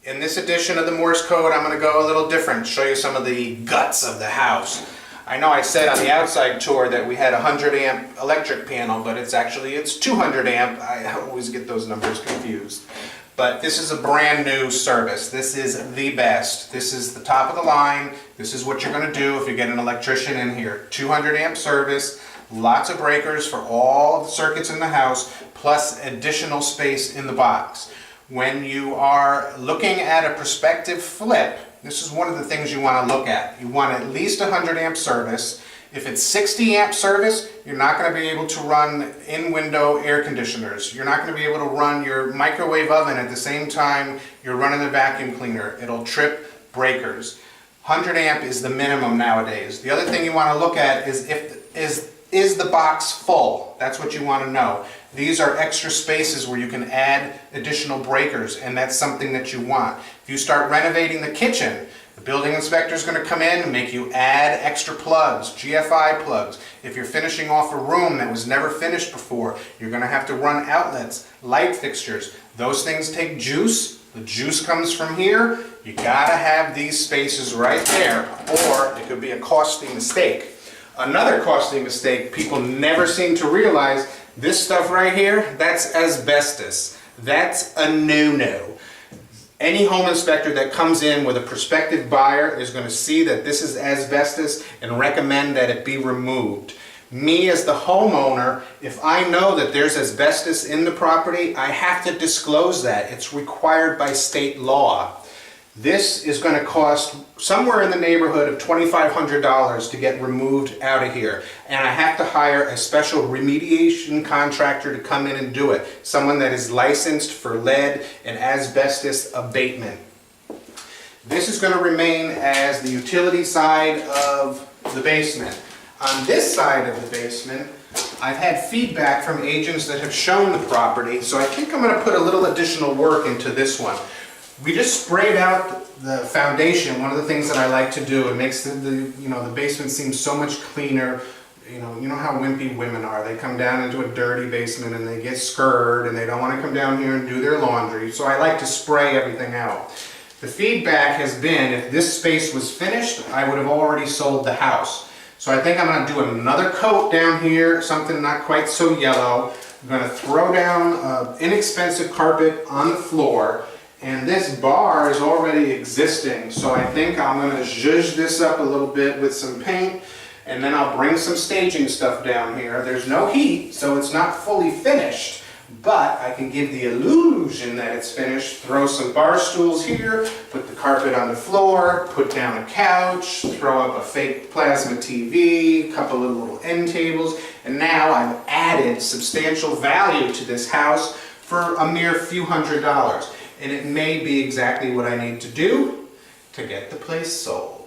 In this edition of the Morse code, I'm going to go a little different, show you some of the guts of the house. I know I said on the outside tour that we had a 100 amp electric panel, but it's 200 amp. I always get those numbers confused. But this is a brand new service. This is the best. This is the top of the line. This is what you're going to do if you get an electrician in here. 200 amp service, lots of breakers for all the circuits in the house, plus additional space in the box. When you are looking at a prospective flip, this is one of the things you want to look at. You want at least 100 amp service. If it's 60 amp service, you're not going to be able to run in-window air conditioners. You're not going to be able to run your microwave oven at the same time you're running the vacuum cleaner. It'll trip breakers. 100 amp is the minimum nowadays. The other thing you want to look at is the box full? That's what you want to know. These are extra spaces where you can add additional breakers, and that's something that you want. If you start renovating the kitchen, the building inspector is going to come in and make you add extra plugs, GFI plugs. If you're finishing off a room that was never finished before, you're going to have to run outlets, light fixtures. Those things take juice. The juice comes from here. You got to have these spaces right there, or it could be a costly mistake. Another costly mistake people never seem to realize, this stuff right here, that's asbestos. That's a no-no. Any home inspector that comes in with a prospective buyer is going to see that this is asbestos and recommend that it be removed. Me as the homeowner, if I know that there's asbestos in the property, I have to disclose that. It's required by state law. This is going to cost somewhere in the neighborhood of $2,500 to get removed out of here. And I have to hire a special remediation contractor to come in and do it. Someone that is licensed for lead and asbestos abatement. This is going to remain as the utility side of the basement. On this side of the basement, I've had feedback from agents that have shown the property, so I think I'm going to put a little additional work into this one. We just sprayed out the foundation. One of the things that I like to do, it makes the basement seem so much cleaner. You know how wimpy women are. They come down into a dirty basement and they get scared and they don't want to come down here and do their laundry. So I like to spray everything out. The feedback has been, if this space was finished, I would have already sold the house. So I think I'm going to do another coat down here, something not quite so yellow. I'm going to throw down an inexpensive carpet on the floor. And this bar is already existing, so I think I'm going to zhuzh this up a little bit with some paint, and then I'll bring some staging stuff down here. There's no heat, so it's not fully finished, but I can give the illusion that it's finished. Throw some bar stools here, put the carpet on the floor, put down a couch, throw up a fake plasma TV, a couple of little end tables, and now I've added substantial value to this house for a mere few $100s. And it may be exactly what I need to do to get the place sold.